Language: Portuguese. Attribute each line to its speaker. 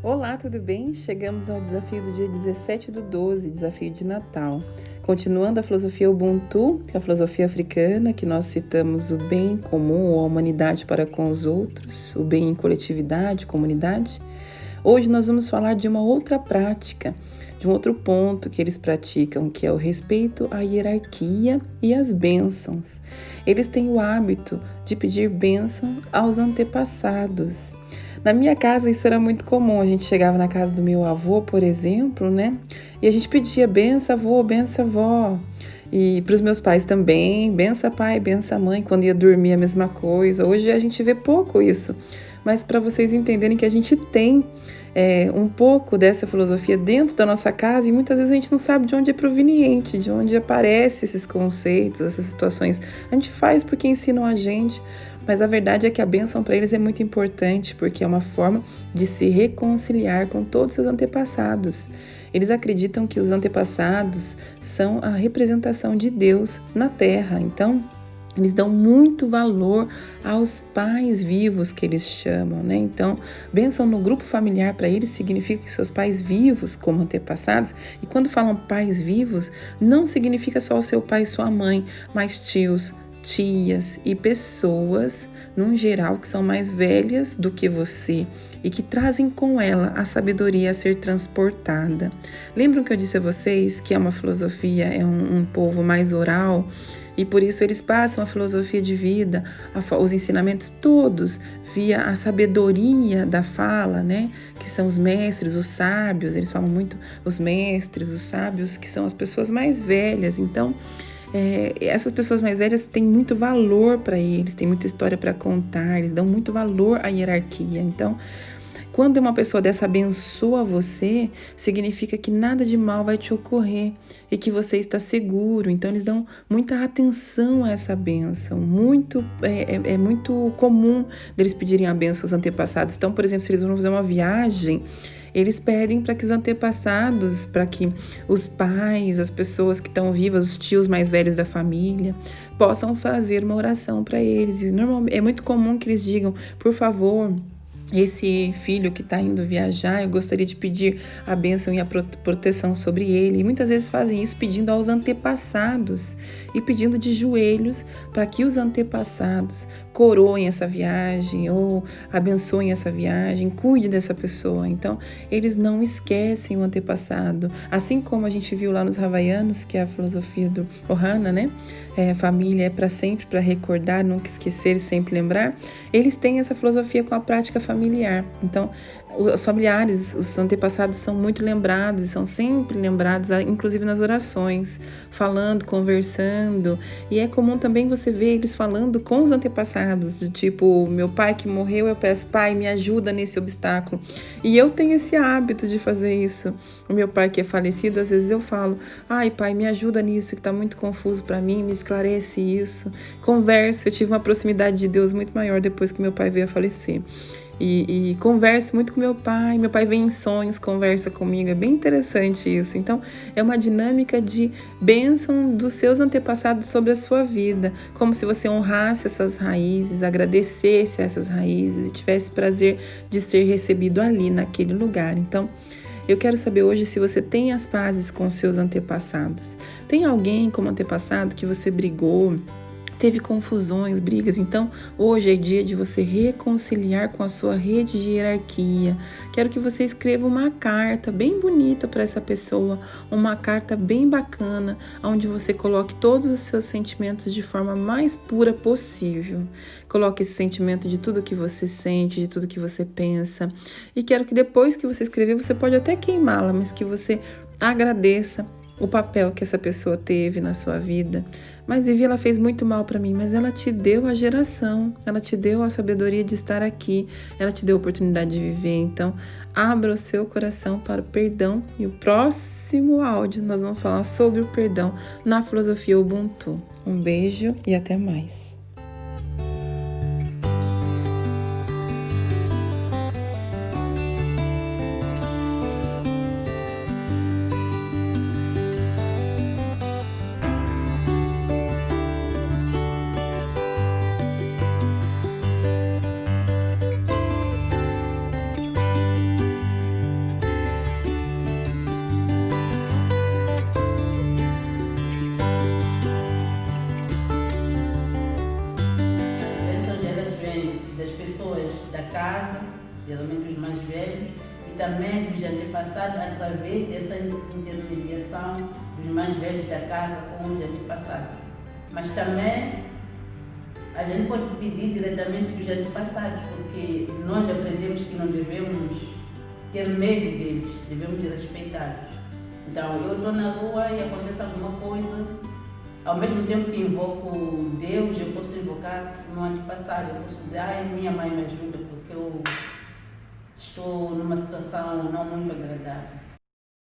Speaker 1: Olá, tudo bem? Chegamos ao desafio do dia 17/12, desafio de Natal. Continuando a filosofia Ubuntu, que é a filosofia africana, que nós citamos o bem comum ou a humanidade para com os outros, o bem em coletividade, comunidade. Hoje nós vamos falar de uma outra prática, de um outro ponto que eles praticam, que é o respeito à hierarquia e às bênçãos. Eles têm o hábito de pedir bênção aos antepassados. Na minha casa isso era muito comum, a gente chegava na casa do meu avô, por exemplo, né? E a gente pedia benção avô, benção avó. E para os meus pais também, benção pai, benção mãe, quando ia dormir a mesma coisa. Hoje a gente vê pouco isso, mas para vocês entenderem que a gente tem um pouco dessa filosofia dentro da nossa casa e muitas vezes a gente não sabe de onde é proveniente, de onde aparecem esses conceitos, essas situações. A gente faz porque ensinam a gente, mas a verdade é que a bênção para eles é muito importante porque é uma forma de se reconciliar com todos os seus antepassados. Eles acreditam que os antepassados são a representação de Deus na Terra, então eles dão muito valor aos pais vivos que eles chamam, né? Então, bênção no grupo familiar para eles significa que seus pais vivos como antepassados, e quando falam pais vivos, não significa só o seu pai e sua mãe, mas tios, tias e pessoas, num geral, que são mais velhas do que você e que trazem com ela a sabedoria a ser transportada. Lembram que eu disse a vocês que é uma filosofia, é um povo mais oral? E por isso eles passam a filosofia de vida, os ensinamentos todos via a sabedoria da fala, né? Que são os mestres, os sábios, eles falam muito os mestres, os sábios, que são as pessoas mais velhas. Então, essas pessoas mais velhas têm muito valor para eles, têm muita história para contar, eles dão muito valor à hierarquia. Então, quando uma pessoa dessa abençoa você, significa que nada de mal vai te ocorrer e que você está seguro. Então, eles dão muita atenção a essa bênção. É muito comum deles pedirem a bênção aos antepassados. Então, por exemplo, se eles vão fazer uma viagem, eles pedem para que os antepassados, para que os pais, as pessoas que estão vivas, os tios mais velhos da família, possam fazer uma oração para eles. E normalmente é muito comum que eles digam, por favor, esse filho que está indo viajar, eu gostaria de pedir a bênção e a proteção sobre ele. E muitas vezes fazem isso pedindo aos antepassados e pedindo de joelhos para que os antepassados coroem essa viagem ou abençoem essa viagem, cuide dessa pessoa. Então, eles não esquecem o antepassado. Assim como a gente viu lá nos Havaianos, que é a filosofia do Ohana, né? Família é para sempre, para recordar, nunca esquecer e sempre lembrar. Eles têm essa filosofia com a prática familiar. Então, os familiares, os antepassados são muito lembrados e são sempre lembrados, inclusive nas orações, falando, conversando. E é comum também você ver eles falando com os antepassados, do tipo, meu pai que morreu, eu peço, pai, me ajuda nesse obstáculo. E eu tenho esse hábito de fazer isso. O meu pai que é falecido, às vezes eu falo, ai pai, me ajuda nisso que está muito confuso para mim, me esclarece isso. Converso, eu tive uma proximidade de Deus muito maior depois que meu pai veio a falecer. E converso muito com meu pai vem em sonhos, conversa comigo, é bem interessante isso. Então, é uma dinâmica de bênção dos seus antepassados sobre a sua vida, como se você honrasse essas raízes, agradecesse a essas raízes e tivesse prazer de ser recebido ali, naquele lugar. Então, eu quero saber hoje se você tem as pazes com seus antepassados. Tem alguém como antepassado que você brigou, teve confusões, brigas? Então, hoje é dia de você reconciliar com a sua rede de hierarquia. Quero que você escreva uma carta bem bonita para essa pessoa, uma carta bem bacana, onde você coloque todos os seus sentimentos de forma mais pura possível. Coloque esse sentimento de tudo que você sente, de tudo que você pensa. E quero que depois que você escrever, você pode até queimá-la, mas que você agradeça o papel que essa pessoa teve na sua vida. Mas Vivi, ela fez muito mal para mim, mas ela te deu a geração, ela te deu a sabedoria de estar aqui, ela te deu a oportunidade de viver. Então, abra o seu coração para o perdão e o próximo áudio nós vamos falar sobre o perdão na filosofia Ubuntu. Um beijo e até mais.
Speaker 2: das pessoas da casa, geralmente os mais velhos, e também dos antepassados, através dessa intermediação dos mais velhos da casa com os antepassados. Mas também a gente pode pedir diretamente dos antepassados, porque nós aprendemos que não devemos ter medo deles, devemos respeitar-los. Então, eu estou na rua e acontece alguma coisa, ao mesmo tempo que invoco Deus, eu posso invocar o meu antepassado, eu posso dizer, minha mãe me ajuda porque eu estou numa situação não muito agradável.